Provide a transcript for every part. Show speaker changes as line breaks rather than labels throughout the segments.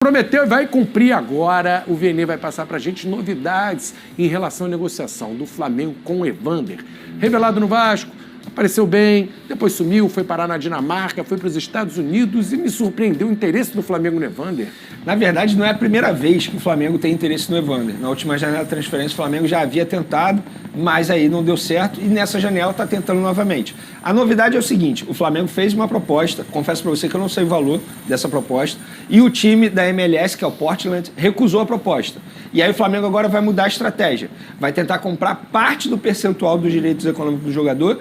Prometeu e vai cumprir agora. O Vene vai passar para a gente novidades em relação à negociação do Flamengo com o Evander. Revelado no Vasco, apareceu bem, depois sumiu, foi parar na Dinamarca, foi para os Estados Unidos e me surpreendeu o interesse do Flamengo no Evander.
Na verdade, não é a primeira vez que o Flamengo tem interesse no Evander. Na última janela de transferência, o Flamengo já havia tentado, mas aí não deu certo e nessa janela está tentando novamente. A novidade é o seguinte, o Flamengo fez uma proposta, confesso para você que eu não sei o valor dessa proposta, e o time da MLS, que é o Portland, recusou a proposta. E aí o Flamengo agora vai mudar a estratégia. Vai tentar comprar parte do percentual dos direitos econômicos do jogador,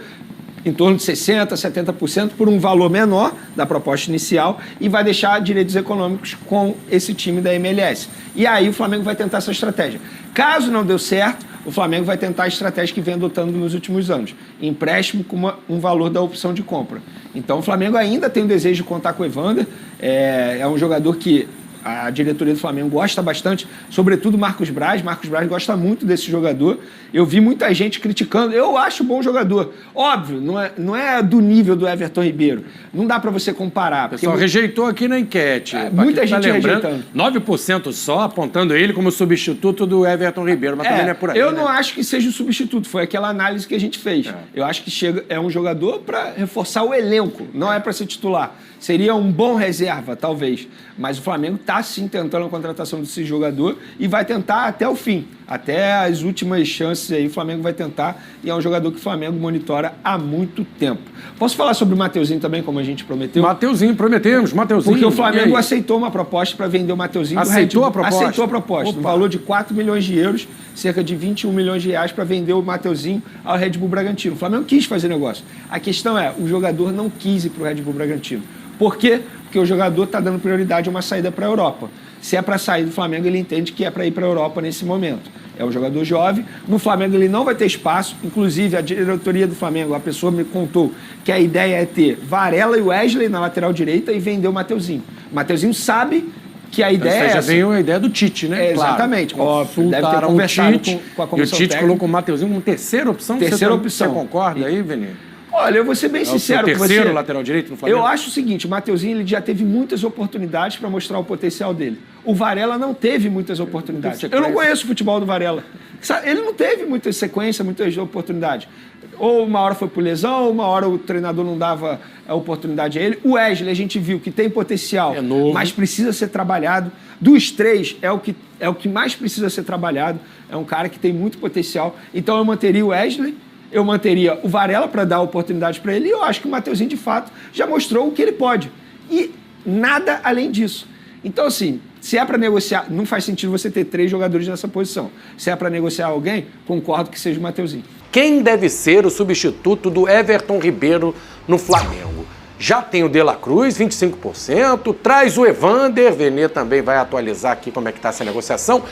em torno de 60%, 70%, por um valor menor da proposta inicial e vai deixar direitos econômicos com esse time da MLS. E aí o Flamengo vai tentar essa estratégia. Caso não deu certo, o Flamengo vai tentar a estratégia que vem adotando nos últimos anos. Empréstimo com um valor da opção de compra. Então o Flamengo ainda tem o desejo de contar com o Evander. É um jogador que a diretoria do Flamengo gosta bastante, sobretudo Marcos Braz. Marcos Braz gosta muito desse jogador. Eu vi muita gente criticando. Eu acho bom jogador. Óbvio, não é do nível do Everton Ribeiro. Não dá para você comparar.
O pessoal rejeitou aqui na enquete.
Muita gente rejeitando.
9% só apontando ele como substituto do Everton Ribeiro, mas também não é por aí.
Eu não acho que seja o substituto. Foi aquela análise que a gente fez. Eu acho que é um jogador para reforçar o elenco. Não é para ser titular. Seria um bom reserva, talvez. Mas o Flamengo está sim tentando a contratação desse jogador e vai tentar até o fim. Até as últimas chances aí o Flamengo vai tentar. E é um jogador que o Flamengo monitora há muito tempo. Posso falar sobre o Mateuzinho também, como a gente prometeu?
Mateuzinho, prometemos. Mateuzinho.
Porque o Flamengo aceitou uma proposta para vender o Mateuzinho.
Aceitou a proposta?
Aceitou a proposta. No valor de 4 milhões de euros, cerca de 21 milhões de reais para vender o Mateuzinho ao Red Bull Bragantino. O Flamengo quis fazer negócio. A questão é, o jogador não quis ir para o Red Bull Bragantino. Por quê? Porque o jogador está dando prioridade a uma saída para a Europa. Se é para sair do Flamengo, ele entende que é para ir para a Europa nesse momento. É um jogador jovem. No Flamengo ele não vai ter espaço. Inclusive, a diretoria do Flamengo, a pessoa me contou que a ideia é ter Varela e Wesley na lateral direita e vender o Mateuzinho. O Mateuzinho sabe que a ideia é essa.
Já veio a ideia do Tite, né?
Exatamente.
Óbvio, deve ter conversado com a comissão técnica. E o Tite colocou o Mateuzinho como terceira opção.
Terceira opção.
Você concorda aí, Vene?
Olha, eu vou ser bem sincero com você.
O terceiro lateral direito no Flamengo?
Eu acho o seguinte, o Mateuzinho ele já teve muitas oportunidades para mostrar o potencial dele. O Varela não teve muitas oportunidades. Eu não conheço o futebol do Varela. Ele não teve muita sequência, muitas oportunidades. Ou uma hora foi por lesão, uma hora o treinador não dava a oportunidade a ele. O Wesley, a gente viu que tem potencial, mas precisa ser trabalhado. Dos três, é o que mais precisa ser trabalhado. É um cara que tem muito potencial. Então eu manteria o Wesley, eu manteria o Varela para dar oportunidade para ele e eu acho que o Mateuzinho, de fato, já mostrou o que ele pode. E nada além disso. Então, assim, se é para negociar, não faz sentido você ter 3 jogadores nessa posição. Se é para negociar alguém, concordo que seja o Mateuzinho.
Quem deve ser o substituto do Everton Ribeiro no Flamengo? Já tem o De La Cruz, 25%, traz o Evander, Vene também vai atualizar aqui como é que está essa negociação.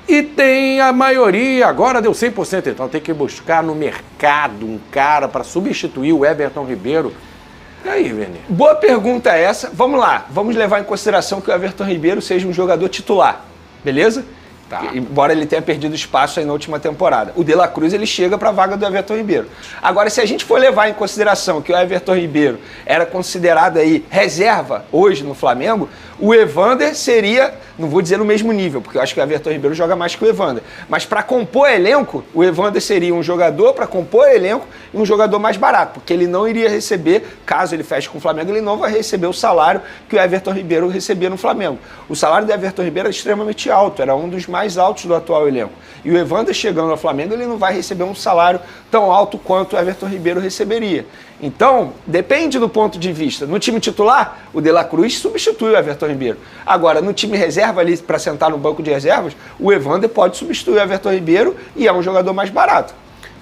E tem a maioria, agora deu 100%, então tem que buscar no mercado um cara para substituir o Everton Ribeiro. E aí, Vene?
Boa pergunta essa. Vamos lá, vamos levar em consideração que o Everton Ribeiro seja um jogador titular, beleza? Tá. Embora ele tenha perdido espaço aí na última temporada. O De La Cruz, ele chega para a vaga do Everton Ribeiro. Agora, se a gente for levar em consideração que o Everton Ribeiro era considerado aí reserva hoje no Flamengo, o Evander seria, não vou dizer no mesmo nível, porque eu acho que o Everton Ribeiro joga mais que o Evander, mas para compor elenco, o Evander seria um jogador para compor elenco e um jogador mais barato, porque ele não iria receber, caso ele feche com o Flamengo, ele não vai receber o salário que o Everton Ribeiro recebia no Flamengo. O salário do Everton Ribeiro era extremamente alto, era um dos mais altos do atual elenco. E o Evander chegando ao Flamengo, ele não vai receber um salário tão alto quanto o Everton Ribeiro receberia. Então, depende do ponto de vista. No time titular, o De La Cruz substitui o Everton Ribeiro. Agora, no time reserva ali, para sentar no banco de reservas, o Evander pode substituir o Everton Ribeiro e é um jogador mais barato.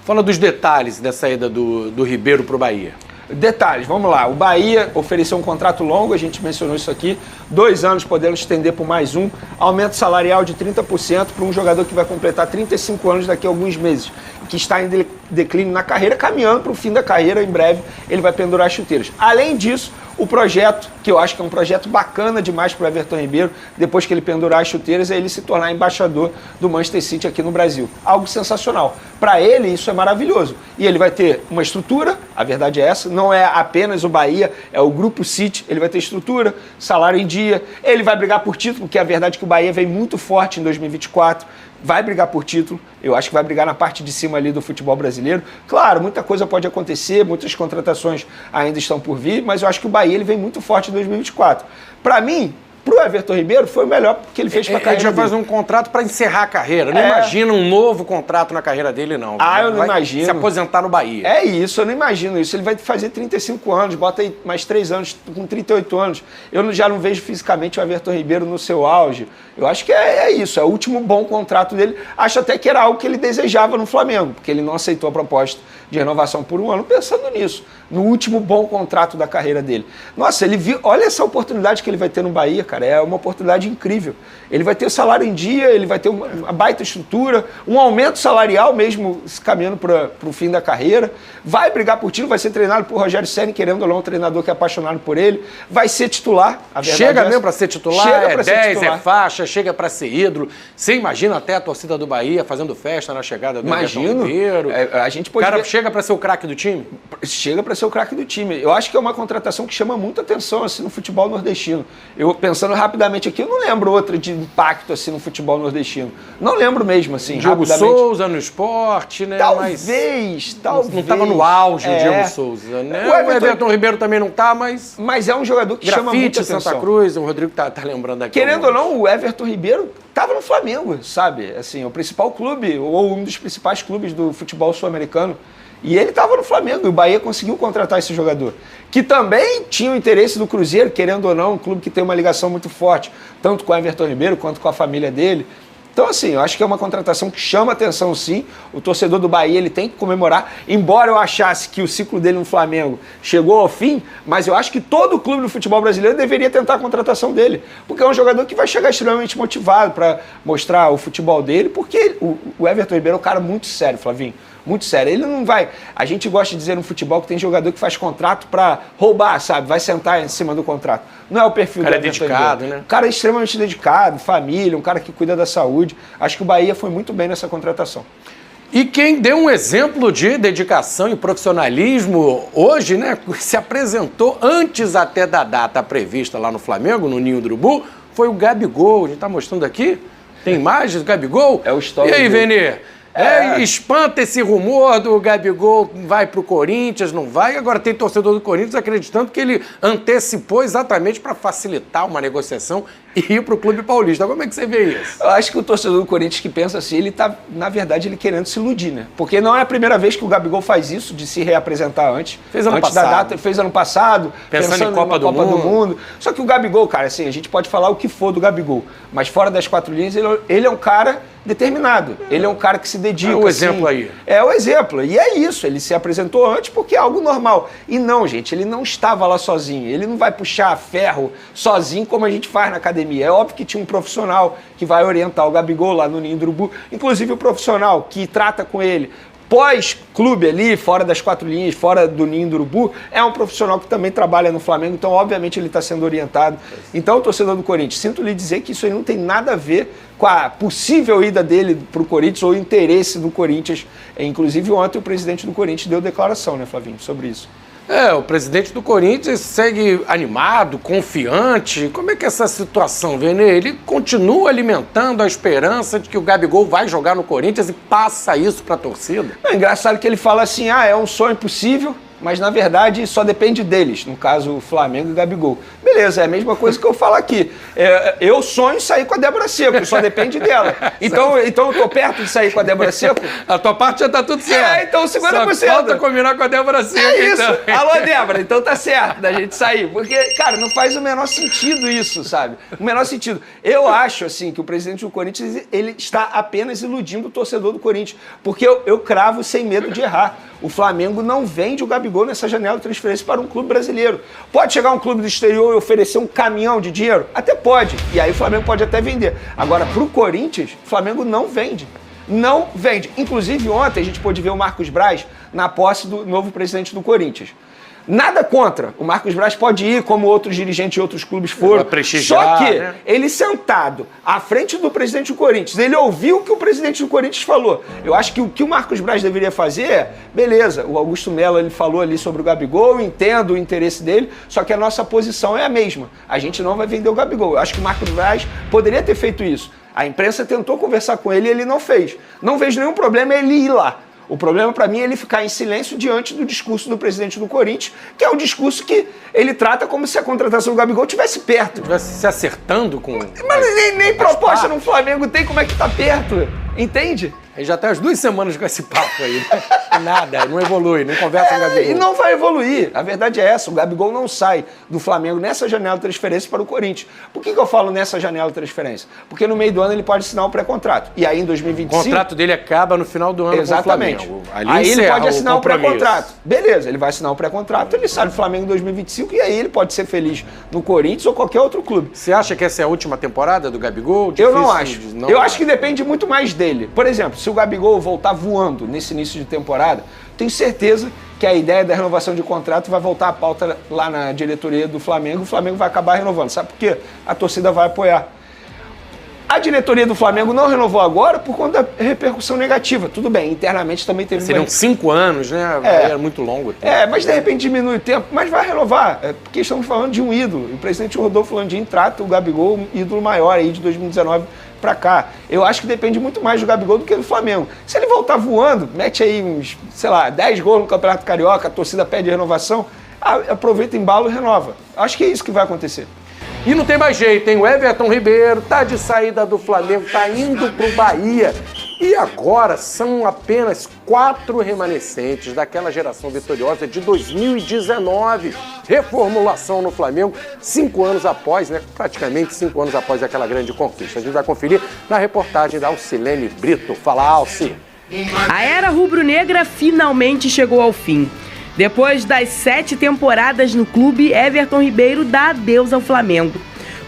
Fala dos detalhes da saída do Ribeiro para o Bahia.
Detalhes, vamos lá. O Bahia ofereceu um contrato longo, a gente mencionou isso aqui, 2 anos podendo estender por mais um, aumento salarial de 30% para um jogador que vai completar 35 anos daqui a alguns meses, que está em declínio na carreira, caminhando para o fim da carreira, em breve ele vai pendurar as chuteiras. Além disso, O projeto, que eu acho que é um projeto bacana demais para o Everton Ribeiro, depois que ele pendurar as chuteiras, é ele se tornar embaixador do Manchester City aqui no Brasil. Algo sensacional. Para ele, isso é maravilhoso. E ele vai ter uma estrutura, a verdade é essa, não é apenas o Bahia, é o Grupo City, ele vai ter estrutura, salário em dia, ele vai brigar por título, porque a verdade é que o Bahia vem muito forte em 2024, vai brigar por título, eu acho que vai brigar na parte de cima ali do futebol brasileiro. Claro, muita coisa pode acontecer, muitas contratações ainda estão por vir, mas eu acho que o Bahia ele vem muito forte em 2024. Para mim, pro Everton Ribeiro foi o melhor que ele fez para a carreira dele.
Ele já faz um contrato para encerrar a carreira. Não imagina um novo contrato na carreira dele, não.
Eu não imagino.
Se aposentar no Bahia.
É isso, eu não imagino isso. Ele vai fazer 35 anos, bota aí mais 3 anos, com 38 anos. Eu já não vejo fisicamente o Everton Ribeiro no seu auge. Eu acho que é isso, é o último bom contrato dele. Acho até que era algo que ele desejava no Flamengo, porque ele não aceitou a proposta de renovação por um ano pensando nisso, no último bom contrato da carreira dele. Nossa, ele viu, olha essa oportunidade que ele vai ter no Bahia, cara, é uma oportunidade incrível. Ele vai ter o salário em dia, ele vai ter uma baita estrutura, um aumento salarial mesmo caminhando para o fim da carreira, vai brigar por título, vai ser treinado por Rogério Ceni, querendo ou não, um treinador que é apaixonado por ele, vai ser titular.
Chega mesmo para ser titular,
chega
é 10,
titular.
É faixa, chega para ser ídolo. Você imagina até a torcida do Bahia fazendo festa na chegada do Everton Ribeiro.
A gente pode
ver... chega para ser o craque do time?
Chega para ser o craque do time. Eu acho que é uma contratação que chama muita atenção assim, no futebol nordestino. Eu, pensando rapidamente aqui, eu não lembro outra de impacto assim, no futebol nordestino. Não lembro mesmo, assim,
Diogo Souza no esporte, né?
Talvez.
Não estava no auge o Diogo Souza, né? O Everton Ribeiro também não está, mas...
Mas é um jogador que chama muita atenção.
Santa Cruz, o Rodrigo tá lembrando aqui.
Querendo ou não, o Everton Ribeiro estava no Flamengo, sabe? Assim, o principal clube, ou um dos principais clubes do futebol sul-americano. E ele estava no Flamengo, e o Bahia conseguiu contratar esse jogador, que também tinha o interesse do Cruzeiro, querendo ou não, um clube que tem uma ligação muito forte, tanto com o Everton Ribeiro quanto com a família dele. Então, assim, eu acho que é uma contratação que chama atenção, sim. O torcedor do Bahia ele tem que comemorar, embora eu achasse que o ciclo dele no Flamengo chegou ao fim, mas eu acho que todo clube do futebol brasileiro deveria tentar a contratação dele, porque é um jogador que vai chegar extremamente motivado para mostrar o futebol dele, porque o Everton Ribeiro é um cara muito sério, Flavinho. Muito sério. Ele não vai... A gente gosta de dizer no futebol que tem jogador que faz contrato para roubar, sabe? Vai sentar em cima do contrato. Não é o perfil do Everton Ribeiro. O cara é dedicado, né? O cara é extremamente dedicado, família, um cara que cuida da saúde. Acho que o Bahia foi muito bem nessa contratação.
E quem deu um exemplo de dedicação e profissionalismo hoje, né? Se apresentou antes até da data prevista lá no Flamengo, no Ninho do Urubu, foi o Gabigol. A gente está mostrando aqui. Tem imagens do Gabigol?
É o histórico.
E aí, Vene? Espanta esse rumor do Gabigol vai pro Corinthians, não vai. Agora tem torcedor do Corinthians acreditando que ele antecipou exatamente para facilitar uma negociação e ir pro clube paulista. Como é que você vê isso?
Eu acho que o torcedor do Corinthians que pensa assim, ele tá, na verdade, ele querendo se iludir, né? Porque não é a primeira vez que o Gabigol faz isso, de se reapresentar antes.
Fez ano
antes
passado.
Da data, fez ano passado.
Pensando em Copa do Mundo.
Só que o Gabigol, cara, assim, a gente pode falar o que for do Gabigol, mas fora das quatro linhas, ele é um cara determinado. Ele é um cara que se dedica. É
o exemplo aí.
É o exemplo. E é isso. Ele se apresentou antes porque é algo normal. E não, gente, ele não estava lá sozinho. Ele não vai puxar ferro sozinho como a gente faz na academia. É óbvio que tinha um profissional que vai orientar o Gabigol lá no Ninho do Urubu. Inclusive o profissional que trata com ele pós-clube ali, fora das quatro linhas, fora do Ninho do Urubu, é um profissional que também trabalha no Flamengo, então obviamente ele está sendo orientado. Então, torcedor do Corinthians, sinto lhe dizer que isso aí não tem nada a ver com a possível ida dele para o Corinthians ou o interesse do Corinthians. Inclusive ontem o presidente do Corinthians deu declaração, né, Flavinho, sobre isso.
O presidente do Corinthians segue animado, confiante. Como é que é essa situação, Vene? Ele continua alimentando a esperança de que o Gabigol vai jogar no Corinthians e passa isso para a torcida?
É engraçado que ele fala assim, é um sonho possível, mas na verdade só depende deles, no caso o Flamengo e o Gabigol. Beleza, é a mesma coisa que eu falo aqui. Eu sonho sair com a Débora Seco, só depende dela. Então eu tô perto de sair com a Débora Seco.
A tua parte já tá tudo certo.
Então 50%.
Só falta combinar com a Débora Seco.
É isso. Então. Alô, Débora, então tá certo da gente sair. Porque, cara, não faz o menor sentido isso, sabe? O menor sentido. Eu acho, assim, que o presidente do Corinthians, ele está apenas iludindo o torcedor do Corinthians. Porque eu cravo sem medo de errar. O Flamengo não vende o Gabigol nessa janela de transferência para um clube brasileiro. Pode chegar um clube do exterior e oferecer um caminhão de dinheiro? Até pode. E aí o Flamengo pode até vender. Agora, para o Corinthians, o Flamengo não vende. Não vende. Inclusive, ontem a gente pôde ver o Marcos Braz na posse do novo presidente do Corinthians. Nada contra. O Marcos Braz pode ir, como outros dirigentes de outros clubes foram. Só que ele sentado à frente do presidente do Corinthians, ele ouviu o que o presidente do Corinthians falou. Eu acho que o que o Marcos Braz deveria fazer, beleza, o Augusto Melo ele falou ali sobre o Gabigol, eu entendo o interesse dele, só que a nossa posição é a mesma. A gente não vai vender o Gabigol. Eu acho que o Marcos Braz poderia ter feito isso. A imprensa tentou conversar com ele e ele não fez. Não vejo nenhum problema ele ir lá. O problema para mim é ele ficar em silêncio diante do discurso do presidente do Corinthians, que é um discurso que ele trata como se a contratação do Gabigol estivesse perto.
Estivesse se acertando com...
Mas nem proposta no Flamengo tem, como é que tá perto? Entende?
Ele já tá as 2 semanas com esse papo aí. Nada, não evolui, não conversa com o Gabigol.
E não vai evoluir. A verdade é essa, o Gabigol não sai do Flamengo nessa janela de transferência para o Corinthians. Por que eu falo nessa janela de transferência? Porque no meio do ano ele pode assinar um pré-contrato. E aí em 2025...
O contrato dele acaba no final do ano.
Exatamente.
Com o Flamengo.
Aí ele pode assinar um pré-contrato. Beleza, ele vai assinar um pré-contrato, ele sai do Flamengo em 2025 e aí ele pode ser feliz no Corinthians ou qualquer outro clube.
Você acha que essa é a última temporada do Gabigol?
Eu não acho. Eu acho que depende muito mais dele. Por exemplo, se o Gabigol voltar voando nesse início de temporada, tenho certeza que a ideia da renovação de contrato vai voltar à pauta lá na diretoria do Flamengo. O Flamengo vai acabar renovando. Sabe por quê? A torcida vai apoiar. A diretoria do Flamengo não renovou agora por conta da repercussão negativa. Tudo bem, internamente também teve...
Seriam 5 anos, né? Era muito longo.
Mas de repente diminui o tempo, mas vai renovar. Porque estamos falando de um ídolo. O presidente Rodolfo Landim trata o Gabigol um ídolo maior aí de 2019 pra cá. Eu acho que depende muito mais do Gabigol do que do Flamengo. Se ele voltar voando, mete aí uns, 10 gols no Campeonato Carioca, a torcida pede renovação, aproveita, embalo e renova. Acho que é isso que vai acontecer.
E não tem mais jeito, hein? O Everton Ribeiro tá de saída do Flamengo, tá indo pro Bahia. E agora são apenas 4 remanescentes daquela geração vitoriosa de 2019. Reformulação no Flamengo, 5 anos após, né? Praticamente 5 anos após aquela grande conquista. A gente vai conferir na reportagem da Alcilene Brito. Fala, Alci.
A era rubro-negra finalmente chegou ao fim. Depois das 7 temporadas no clube, Everton Ribeiro dá adeus ao Flamengo.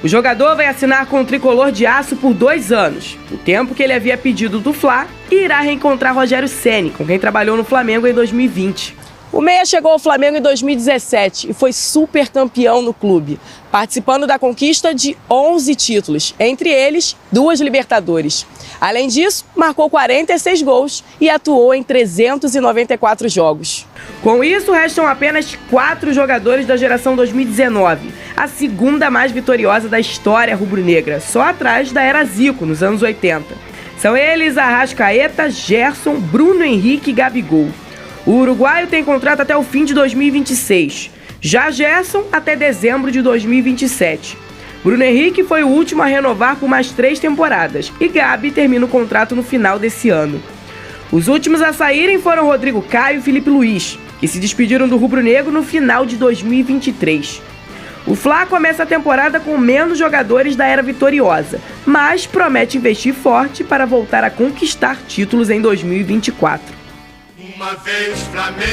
O jogador vai assinar com o tricolor de aço por 2 anos, o tempo que ele havia pedido do Fla, e irá reencontrar Rogério Ceni, com quem trabalhou no Flamengo em 2020. O meia chegou ao Flamengo em 2017 e foi super campeão no clube, participando da conquista de 11 títulos, entre eles 2 Libertadores. Além disso, marcou 46 gols e atuou em 394 jogos. Com isso, restam apenas 4 jogadores da geração 2019, a segunda mais vitoriosa da história rubro-negra, só atrás da era Zico, nos anos 80. São eles Arrascaeta, Gerson, Bruno Henrique e Gabigol. O uruguaio tem contrato até o fim de 2026. Já Gerson, até dezembro de 2027. Bruno Henrique foi o último a renovar por mais 3 temporadas e Gabi termina o contrato no final desse ano. Os últimos a saírem foram Rodrigo Caio e Felipe Luiz, que se despediram do rubro-negro no final de 2023. O Fla começa a temporada com menos jogadores da era vitoriosa, mas promete investir forte para voltar a conquistar títulos em 2024.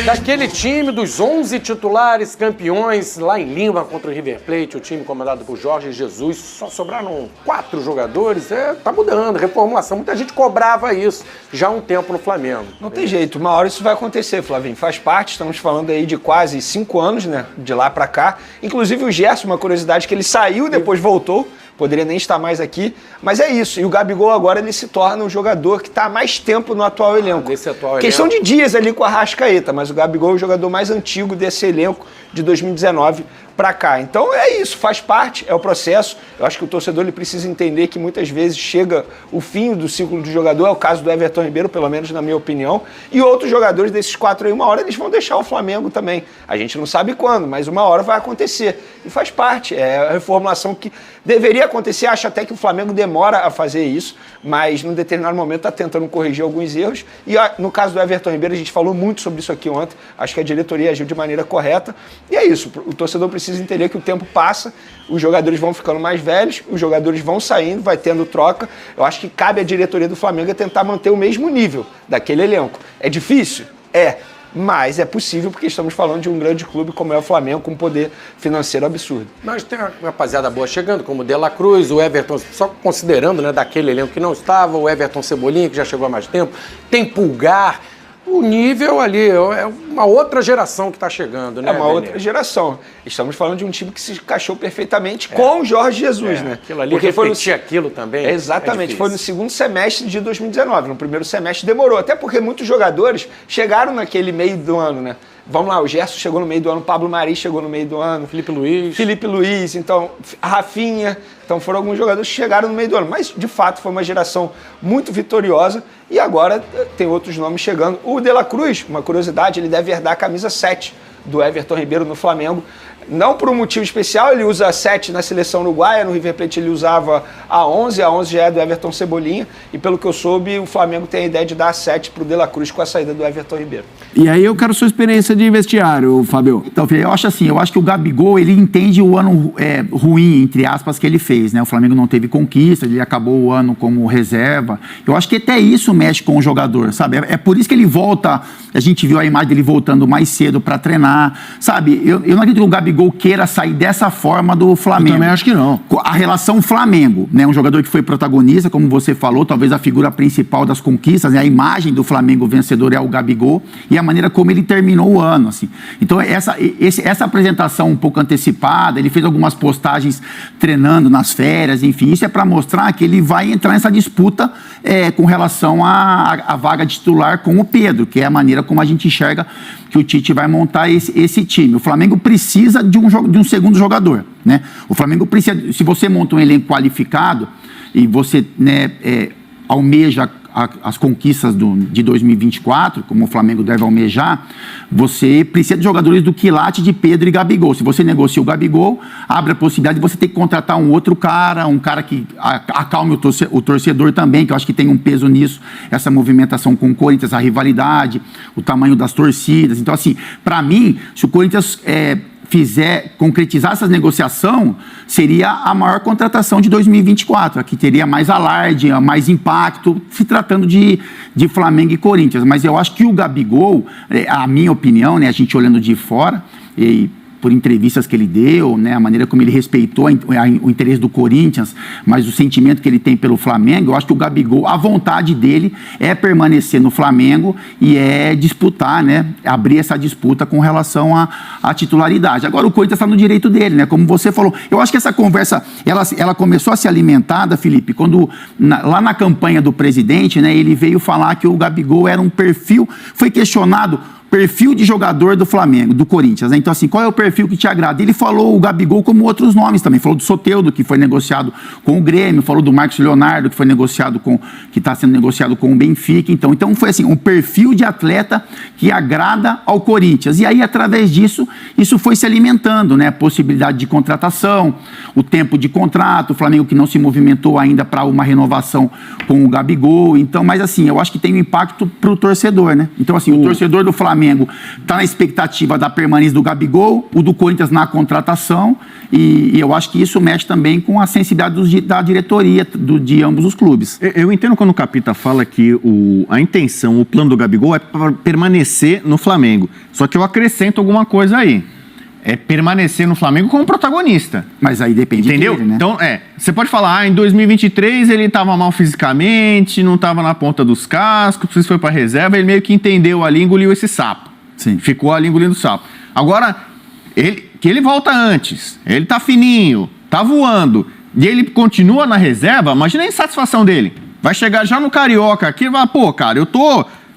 Daquele time dos 11 titulares campeões lá em Lima contra o River Plate, o time comandado por Jorge Jesus, só sobraram 4 jogadores. Tá mudando, reformulação. Muita gente cobrava isso já há um tempo no Flamengo.
Não tem jeito, uma hora isso vai acontecer, Flavinho. Faz parte, estamos falando aí de quase 5 anos, né? De lá pra cá. Inclusive o Gerson, uma curiosidade, que ele saiu e depois voltou. Poderia nem estar mais aqui, mas é isso. E o Gabigol agora ele se torna um jogador que está há mais tempo no atual elenco. Questão de dias ali com a Arrascaeta, mas o Gabigol é o jogador mais antigo desse elenco de 2019 para cá. Então é isso, faz parte, é o processo. Eu acho que o torcedor ele precisa entender que muitas vezes chega o fim do ciclo do jogador, é o caso do Everton Ribeiro, pelo menos na minha opinião, e outros jogadores desses 4 aí, uma hora eles vão deixar o Flamengo também. A gente não sabe quando, mas uma hora vai acontecer. E faz parte, é a reformulação que deveria acontecer. Acho até que o Flamengo demora a fazer isso, mas num determinado momento está tentando corrigir alguns erros. E no caso do Everton Ribeiro, a gente falou muito sobre isso aqui ontem, acho que a diretoria agiu de maneira correta. E é isso, o torcedor precisa entender que o tempo passa, os jogadores vão ficando mais velhos, os jogadores vão saindo, vai tendo troca. Eu acho que cabe à diretoria do Flamengo tentar manter o mesmo nível daquele elenco. É difícil? É. Mas é possível porque estamos falando de um grande clube como é o Flamengo, com um poder financeiro absurdo.
Mas tem uma rapaziada boa chegando, como o De La Cruz, o Everton, só considerando, né, daquele elenco que não estava, o Everton Cebolinha, que já chegou há mais tempo, tem Pulgar. O nível ali, uma outra geração que está chegando, né?
É uma outra geração. Estamos falando de um time que se encaixou perfeitamente com o Jorge Jesus, né?
Aquilo ali, porque repetir aquilo também.
Exatamente, foi no segundo semestre de 2019. No primeiro semestre demorou, até porque muitos jogadores chegaram naquele meio do ano, né? Vamos lá, o Gerson chegou no meio do ano, o Pablo Mari chegou no meio do ano,
Felipe Luiz,
então, a Rafinha. Então foram alguns jogadores que chegaram no meio do ano. Mas, de fato, foi uma geração muito vitoriosa e agora tem outros nomes chegando. O De La Cruz, uma curiosidade, ele deve herdar a camisa 7 do Everton Ribeiro no Flamengo. Não por um motivo especial, ele usa a 7 na seleção uruguaia, no River Plate ele usava a 11 já é do Everton Cebolinha, e pelo que eu soube, o Flamengo tem a ideia de dar a 7 para o De La Cruz com a saída do Everton Ribeiro.
E aí eu quero sua experiência de vestiário, Fábio. Então, eu acho assim, eu acho que o Gabigol, ele entende o ano ruim, entre aspas, que ele fez, né? O Flamengo não teve conquista, ele acabou o ano como reserva. Eu acho que até isso mexe com o jogador, sabe? É por isso que ele volta, a gente viu a imagem dele voltando mais cedo para treinar, sabe? Eu não acredito que o Gabigol queira sair dessa forma do Flamengo.
Eu também acho que não.
A relação Flamengo, né? Um jogador que foi protagonista, como você falou, talvez a figura principal das conquistas, né? A imagem do Flamengo vencedor é o Gabigol e a maneira como ele terminou o ano, assim. Então, essa apresentação um pouco antecipada, ele fez algumas postagens treinando nas férias, enfim, isso é para mostrar que ele vai entrar nessa disputa com relação à vaga de titular com o Pedro, que é a maneira como a gente enxerga que o Tite vai montar esse time. O Flamengo precisa de um segundo jogador, né? O Flamengo precisa, se você monta um elenco qualificado e você, né, almeja as conquistas de 2024, como o Flamengo deve almejar, você precisa de jogadores do quilate de Pedro e Gabigol. Se você negocia o Gabigol, abre a possibilidade de você ter que contratar um outro cara, um cara que acalme o torcedor também, que eu acho que tem um peso nisso, essa movimentação com o Corinthians, a rivalidade, o tamanho das torcidas. Então, assim, para mim, se o Corinthians concretizar essa negociação, seria a maior contratação de 2024, a que teria mais alarde, mais impacto, se tratando de Flamengo e Corinthians. Mas eu acho que o Gabigol, a minha opinião, né, a gente olhando de fora, e por entrevistas que ele deu, né, a maneira como ele respeitou o interesse do Corinthians, mas o sentimento que ele tem pelo Flamengo, eu acho que o Gabigol, a vontade dele é permanecer no Flamengo e é disputar, né, abrir essa disputa com relação à titularidade. Agora o Corinthians está no direito dele, né, como você falou. Eu acho que essa conversa, ela começou a ser alimentada, Felipe, quando lá na campanha do presidente, né, ele veio falar que o Gabigol era um perfil, foi questionado perfil de jogador do Flamengo, do Corinthians, né? Então, assim, qual é o perfil que te agrada? Ele falou o Gabigol como outros nomes também. Falou do Soteldo, que foi negociado com o Grêmio, falou do Marcos Leonardo, que foi que está sendo negociado com o Benfica. Então foi assim, um perfil de atleta que agrada ao Corinthians. E aí, através disso, isso foi se alimentando, né? A possibilidade de contratação, o tempo de contrato, o Flamengo que não se movimentou ainda para uma renovação com o Gabigol. Então, mas assim, eu acho que tem um impacto para o torcedor, né? Então, assim, o torcedor do Flamengo está na expectativa da permanência do Gabigol, o do Corinthians na contratação, e eu acho que isso mexe também com a sensibilidade da diretoria de ambos os clubes.
Eu entendo quando o Capita fala que a intenção, o plano do Gabigol é para permanecer no Flamengo. Só que eu acrescento alguma coisa aí. É permanecer no Flamengo como protagonista.
Mas aí depende
dele, né? Então, você pode falar, em 2023 ele estava mal fisicamente, não estava na ponta dos cascos, por isso foi para reserva, ele meio que entendeu ali, engoliu esse sapo.
Sim.
Ficou ali engolindo o sapo. Agora, que ele volta antes, ele tá fininho, tá voando, e ele continua na reserva, imagina a insatisfação dele. Vai chegar já no Carioca aqui e vai, cara,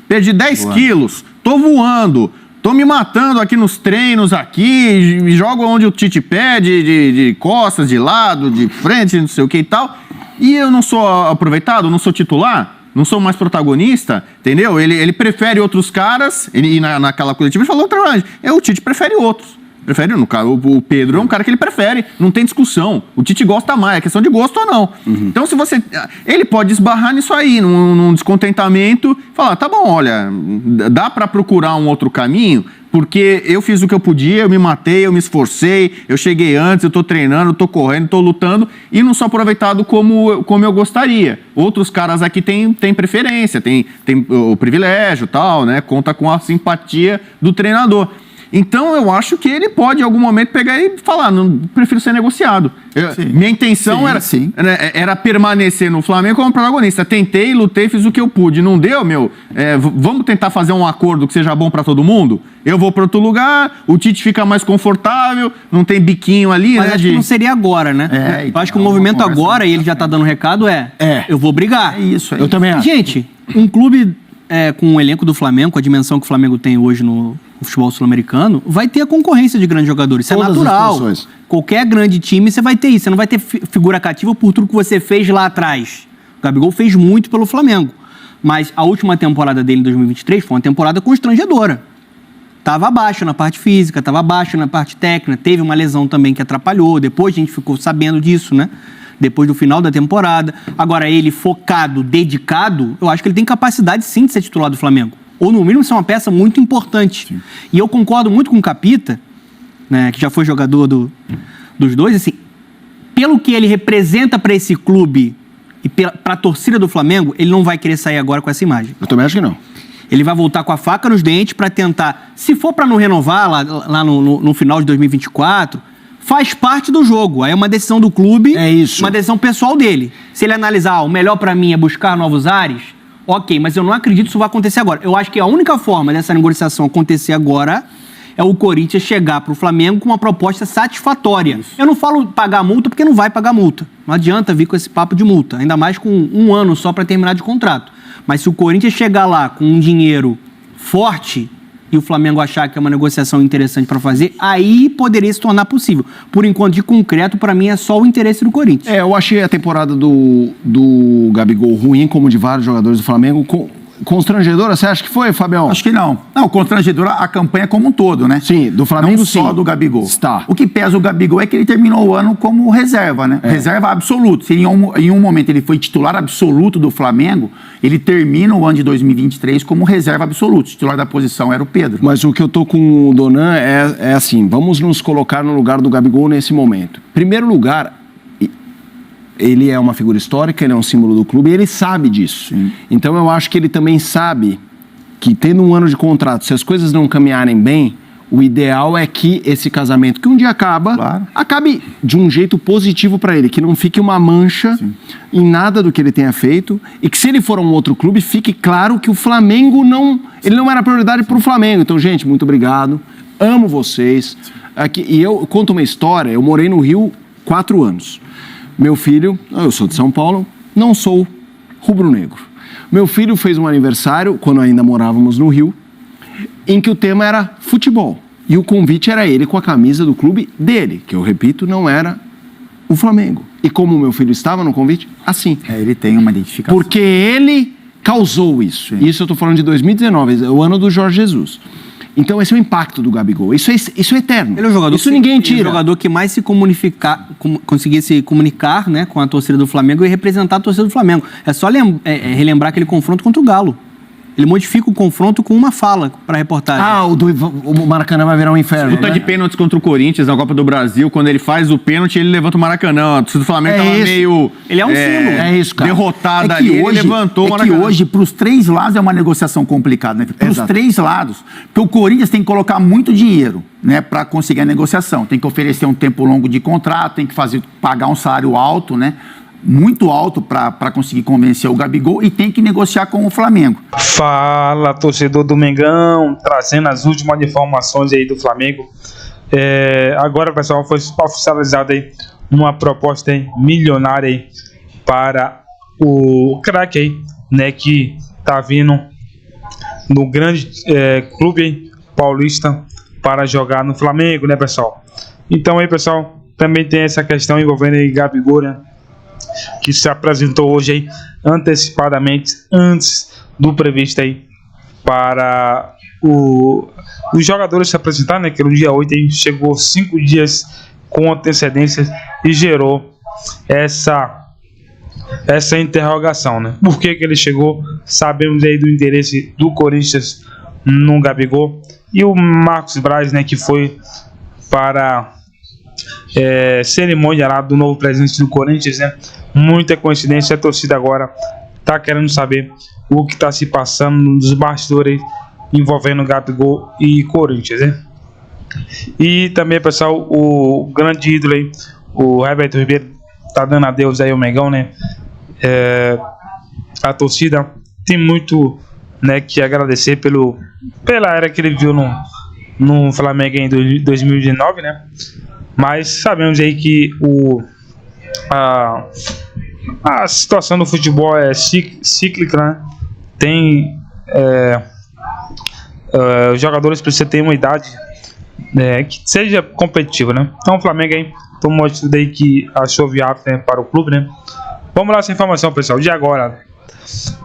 perdi 10 quilos, tô voando, tô me matando aqui nos treinos aqui, jogo onde o Tite pede, de costas, de lado, de frente, não sei o que e tal. E eu não sou aproveitado, não sou titular, não sou mais protagonista, entendeu? Ele prefere outros caras, e naquela coletiva ele falou, o Tite prefere outros. O Pedro é um cara que ele prefere, não tem discussão. O Tite gosta mais, é questão de gosto ou não. Uhum. Então, ele pode esbarrar nisso aí, num descontentamento, falar, tá bom, olha, dá pra procurar um outro caminho, porque eu fiz o que eu podia, eu me matei, eu me esforcei, eu cheguei antes, eu tô treinando, eu tô correndo, tô lutando, e não sou aproveitado como eu gostaria. Outros caras aqui têm preferência, tem o privilégio e tal, né? Conta com a simpatia do treinador. Então eu acho que ele pode em algum momento pegar e falar, não prefiro ser negociado. Minha intenção era permanecer no Flamengo como protagonista. Tentei, lutei, fiz o que eu pude. Não deu, vamos tentar fazer um acordo que seja bom para todo mundo? Eu vou para outro lugar, o Tite fica mais confortável, não tem biquinho ali,
mas acho que não seria agora, né? Eu acho que o movimento agora, e ele já tá dando recado, eu vou brigar.
É isso aí.
Eu também acho.
Gente, um clube com o elenco do Flamengo, com a dimensão que o Flamengo tem hoje no futebol sul-americano, vai ter a concorrência de grandes jogadores. Isso é natural. Qualquer grande time, você vai ter isso. Você não vai ter figura cativa por tudo que você fez lá atrás. O Gabigol fez muito pelo Flamengo. Mas a última temporada dele, em 2023, foi uma temporada constrangedora. Estava abaixo na parte física, estava abaixo na parte técnica. Teve uma lesão também que atrapalhou. Depois a gente ficou sabendo disso, né? Depois do final da temporada. Agora, ele focado, dedicado, eu acho que ele tem capacidade, sim, de ser titular do Flamengo. Ou, no mínimo, ser uma peça muito importante. Sim. E eu concordo muito com o Capita, né, que já foi jogador dos dois, assim, pelo que ele representa para esse clube e para a torcida do Flamengo, ele não vai querer sair agora com essa imagem.
Eu também acho que não.
Ele vai voltar com a faca nos dentes para tentar, se for para não renovar lá no final de 2024, faz parte do jogo. Aí é uma decisão do clube, uma decisão pessoal dele. Se ele analisar, o melhor para mim é buscar novos ares, ok, mas eu não acredito que isso vai acontecer agora. Eu acho que a única forma dessa negociação acontecer agora é o Corinthians chegar para o Flamengo com uma proposta satisfatória. Isso. Eu não falo pagar multa porque não vai pagar multa. Não adianta vir com esse papo de multa, ainda mais com 1 ano só para terminar de contrato. Mas se o Corinthians chegar lá com um dinheiro forte e o Flamengo achar que é uma negociação interessante para fazer, aí poderia se tornar possível. Por enquanto, de concreto, para mim, é só o interesse do Corinthians.
Eu achei a temporada do Gabigol ruim, como de vários jogadores do Flamengo, constrangedora, você acha que foi, Fabião?
Acho que não. Não, constrangedora a campanha como um todo, né?
Sim, do Flamengo,
não só do Gabigol.
Está.
O que pesa o Gabigol é que ele terminou o ano como reserva, né? Reserva absoluto. Se em um momento ele foi titular absoluto do Flamengo, ele termina o ano de 2023 como reserva absoluto. O titular da posição era o Pedro.
Mas o que eu tô com o Donan é assim, vamos nos colocar no lugar do Gabigol nesse momento. Primeiro lugar, ele é uma figura histórica, ele é um símbolo do clube e ele sabe disso. Sim. Então eu acho que ele também sabe que tendo um ano de contrato, se as coisas não caminharem bem, o ideal é que esse casamento, que um dia acaba, acabe de um jeito positivo para ele, que não fique uma mancha em nada do que ele tenha feito e que se ele for a um outro clube, fique claro que o Flamengo ele não era prioridade para o Flamengo. Então, gente, muito obrigado, amo vocês. Aqui, e eu conto uma história, eu morei no Rio 4 anos. Meu filho, eu sou de São Paulo, não sou rubro-negro. Meu filho fez um aniversário, quando ainda morávamos no Rio, em que o tema era futebol. E o convite era ele com a camisa do clube dele, que eu repito, não era o Flamengo. E como o meu filho estava no convite, assim.
Ele tem uma identificação.
Porque ele causou isso. Sim. Isso eu estou falando de 2019, o ano do Jorge Jesus. Então esse é o impacto do Gabigol. Isso é eterno.
Ele é um jogador
isso ninguém tira.
Ele é um jogador que mais conseguia se comunicar, né, com a torcida do Flamengo e representar a torcida do Flamengo. É só relembrar aquele confronto contra o Galo. Ele modifica o confronto com uma fala para a reportagem.
O Maracanã vai virar um inferno.
Luta de pênaltis contra o Corinthians na Copa do Brasil, quando ele faz o pênalti, ele levanta o Maracanã. A torcida do Flamengo tava meio...
Ele é um símbolo.
É isso, cara.
Derrotada ali, ele levantou o Maracanã.
É que hoje, para os 3 lados, é uma negociação complicada, né? Para os 3 lados. Porque o Corinthians tem que colocar muito dinheiro, né, para conseguir a negociação. Tem que oferecer um tempo longo de contrato, tem que pagar um salário alto, né? Muito alto para conseguir convencer o Gabigol e tem que negociar com o Flamengo.
Fala, torcedor do Mengão, trazendo as últimas informações aí do Flamengo. Agora, pessoal, foi oficializada aí uma proposta aí, milionária aí para o craque aí, né, que tá vindo no grande clube aí, paulista para jogar no Flamengo, né, pessoal? Então aí, pessoal, também tem essa questão envolvendo aí Gabigol, né, que se apresentou hoje aí antecipadamente, antes do previsto aí para os jogadores se apresentar, né, que no dia 8 aí chegou 5 dias com antecedência e gerou essa interrogação, né? Por que ele chegou? Sabemos aí do interesse do Corinthians no Gabigol e o Marcos Braz, né, que foi para cerimônia lá do novo presidente do Corinthians, né? Muita coincidência, a torcida agora tá querendo saber o que tá se passando nos bastidores envolvendo Gabigol e Corinthians, né? E também, pessoal, o grande ídolo aí, o Everton Ribeiro, tá dando adeus aí ao Mengão, né? A torcida tem muito, né, que agradecer pela era que ele viu no Flamengo em 2019, né? Mas sabemos aí que a situação do futebol é cíclica, né? Tem os jogadores precisam ter uma idade que seja competitiva, né? Então o Flamengo aí tomou uma atitude aí que achou viável, né, para o clube, né? Vamos lá essa informação, pessoal. De agora,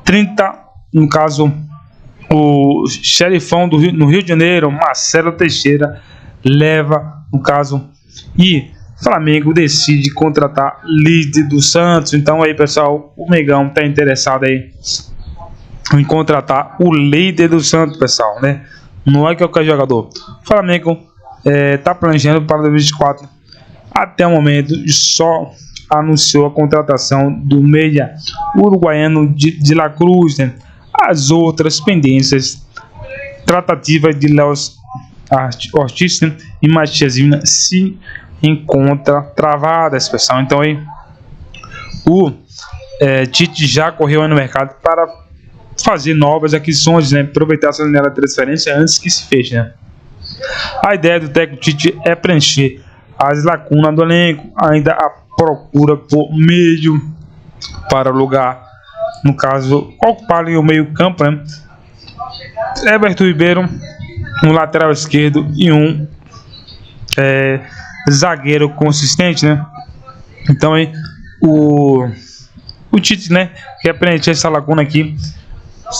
30, no caso, o xerifão no Rio de Janeiro, Marcelo Teixeira, leva, no caso, e Flamengo decide contratar líder do Santos. Então aí, pessoal, o Mengão tá interessado aí em contratar o líder do Santos, pessoal, né? Não é qualquer jogador. O Flamengo tá planejando para 2024. Até o momento só anunciou a contratação do meia uruguaiano de La Cruz, né? As outras pendências, tratativa de Léo Ortiz, né, e Matias Vinha se encontra travadas, pessoal. Então aí o Tite já correu aí no mercado para fazer novas aquisições, né? Aproveitar essa janela de transferência antes que se feche, né? A ideia do técnico Tite é preencher as lacunas do elenco, ainda a procura por meio para o lugar, no caso, ocupar o meio campo, né? Everton Ribeiro, um lateral esquerdo e um zagueiro consistente, né? Então aí o Tite, né, quer preencher essa lacuna aqui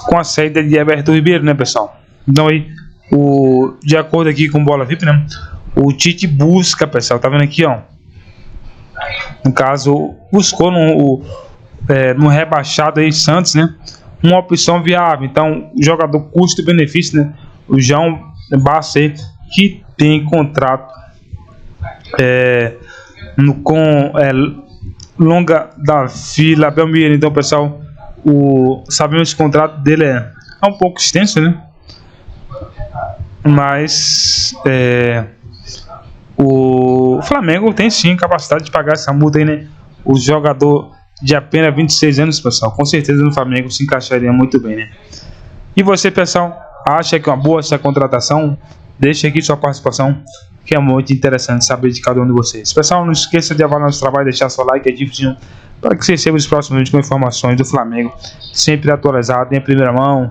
com a saída de Everton Ribeiro, né, pessoal? Então aí de acordo aqui com Bola VIP, né, o Tite busca, pessoal, tá vendo aqui, ó, no caso, buscou no rebaixado aí Santos, né, uma opção viável. Então, o jogador custo-benefício, né, o João Barça, que tem contrato com longa da fila Belmiro. Então, pessoal, sabemos que o contrato dele é um pouco extenso, né, mas o Flamengo tem sim capacidade de pagar essa multa aí, né? O jogador de apenas 26 anos, pessoal, com certeza no Flamengo se encaixaria muito bem, né? E você, pessoal, acha que é uma boa essa contratação? Deixa aqui sua participação, que é muito interessante saber de cada um de vocês. Pessoal, não esqueça de avaliar nosso trabalho, deixar seu like e ativar para que você receba os próximos vídeos com informações do Flamengo, sempre atualizado em primeira mão.